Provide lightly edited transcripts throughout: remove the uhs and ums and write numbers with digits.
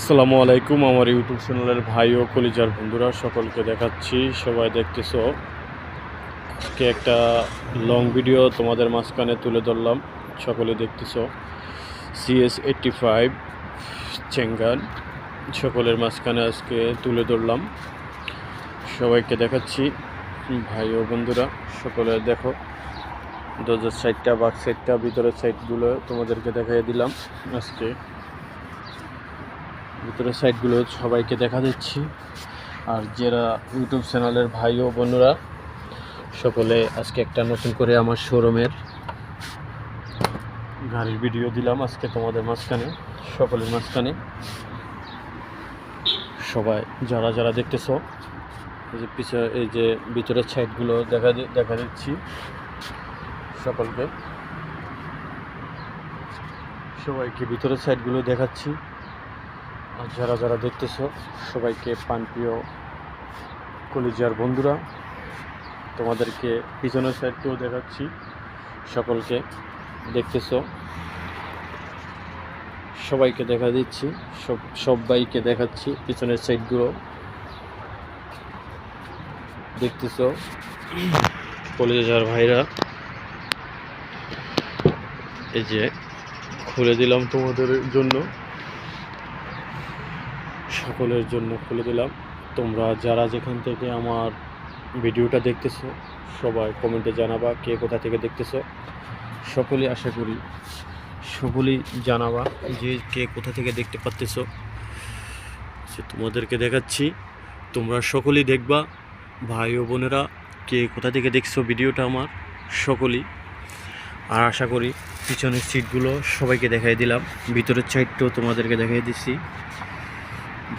আসসালামু আলাইকুম। আমার ইউটিউব চ্যানেলের ভাই ও কলিজার বন্ধুরা সকলকে দেখাচ্ছি। সবাই দেখতেছো, আজকে একটা লং ভিডিও তোমাদের মাঝখানে তুলে ধরলাম। সকলে দেখতেছো CS85 চেঙ্গান সকলের মাঝখানে আজকে তুলে ধরলাম, সবাইকে দেখাচ্ছি। ভাই ও বন্ধুরা সকলে দেখো, দরজার সাইডটা, বাক সাইডটা, ভিতরের সাইডগুলো তোমাদেরকে দেখাই দিলাম। আজকে ভিতরের সাইডগুলো সবাইকে দেখা দিচ্ছি। আর যারা ইউটিউব চ্যানেলের ভাই ও বোনেরা সকলে, আজকে একটা নতুন করে আমার শোরুমের গাড়ির ভিডিও দিলাম আজকে তোমাদের মাঝখানে, সকলের মাঝখানে। সবাই যারা যারা দেখতেছো, এই যে পিছনে, এই যে ভিতরের সাইডগুলো দেখা দিচ্ছি সকলকে, সবাইকে ভিতরের সাইডগুলো দেখাচ্ছি। আর যারা যারা দেখতেছো সবাইকে প্রাণপ্রিয় কলিজার বন্ধুরা, তোমাদেরকে পিছনের সাইডটাও দেখাচ্ছি, সকলকে দেখতেছো, সবাইকে দেখা দিচ্ছি, সবাইকে দেখাচ্ছি। পিছনের সাইডগুলো দেখতেছো কলিজার ভাইরা। এই যে খুলে দিলাম তোমাদের জন্য, সকলের জন্য খুলে দিলাম। তোমরা যারা যেখান থেকে আমার ভিডিওটা দেখতেছো সবাই কমেন্টে জানাবা কে কোথা থেকে দেখতেছো। সকলেই আশা করি সকলেই জানাবা যে কে কোথা থেকে দেখতে পাচ্তেছো। তোমাদেরকে দেখাচ্ছি, তোমরা সকলেই দেখবা ভাই ও বোনেরা, কে কোথা থেকে দেখছো ভিডিওটা আমার সকলেই। আর আশা করি পিছনের সিটগুলো সবাইকে দেখাই দিলাম, ভিতরের সাইডটাও তোমাদেরকে দেখাই দিচ্ছি।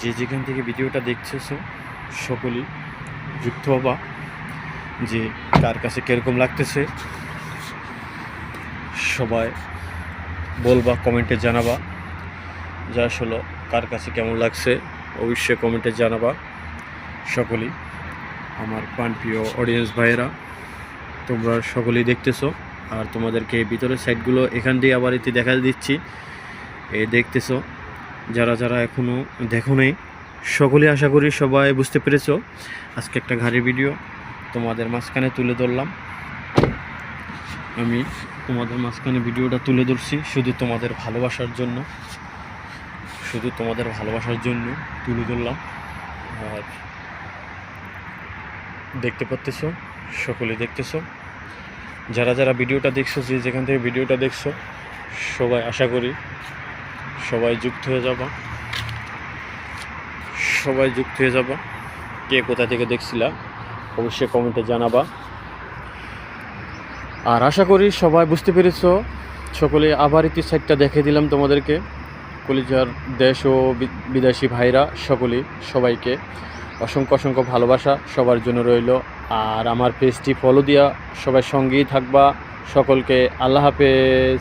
যে যেখান থেকে ভিডিওটা দেখতেছো সকলেই যুক্ত হবা, যে কার কাছে কীরকম লাগতেছে সবাই বলবা, কমেন্টে জানাবা যা আসলে কার কাছে কেমন লাগছে অবশ্যই কমেন্টে জানাবা। সকলেই আমার প্রাণপ্রিয় অডিয়েন্স ভাইয়েরা, তোমরা সকলেই দেখতেছো। আর তোমাদেরকে ভিতরের সাইডগুলো এখান দিয়ে আবার এটি দেখা দিচ্ছি, এই দেখতেছো। যারা যারা এখনও দেখো নেই সকলেই আশা করি সবাই বুঝতে পেরেছো। আজকে একটা গাড়ির ভিডিও তোমাদের মাঝখানে তুলে ধরলাম। আমি তোমাদের মাঝখানে ভিডিওটা তুলে ধরছি শুধু তোমাদের ভালোবাসার জন্য, শুধু তোমাদের ভালোবাসার জন্য তুলে ধরলাম। আর দেখতে পাচ্তেছো, সকলে দেখতেছো। যারা যারা ভিডিওটা দেখছো, যে যেখান থেকে ভিডিওটা দেখছো সবাই আশা করি সবাই যুক্ত হয়ে যাবা, সবাই যুক্ত হয়ে যাবা। কে কোথা থেকে দেখছিলা অবশ্যই কমেন্টে জানাবা। আর আশা করি সবাই বুঝতে পেরেছো। সকলে আবার ইতি সাইডটা দেখে দিলাম তোমাদেরকে। কলিজার দেশ ও বিদেশি ভাইরা সকলেই, সবাইকে অসংখ্য অসংখ্য ভালোবাসা সবার জন্য রইল। আর আমার পেজটি ফলো দিয়া সবাই সঙ্গেই থাকবা। সকলকে আল্লাহ হাফেজ।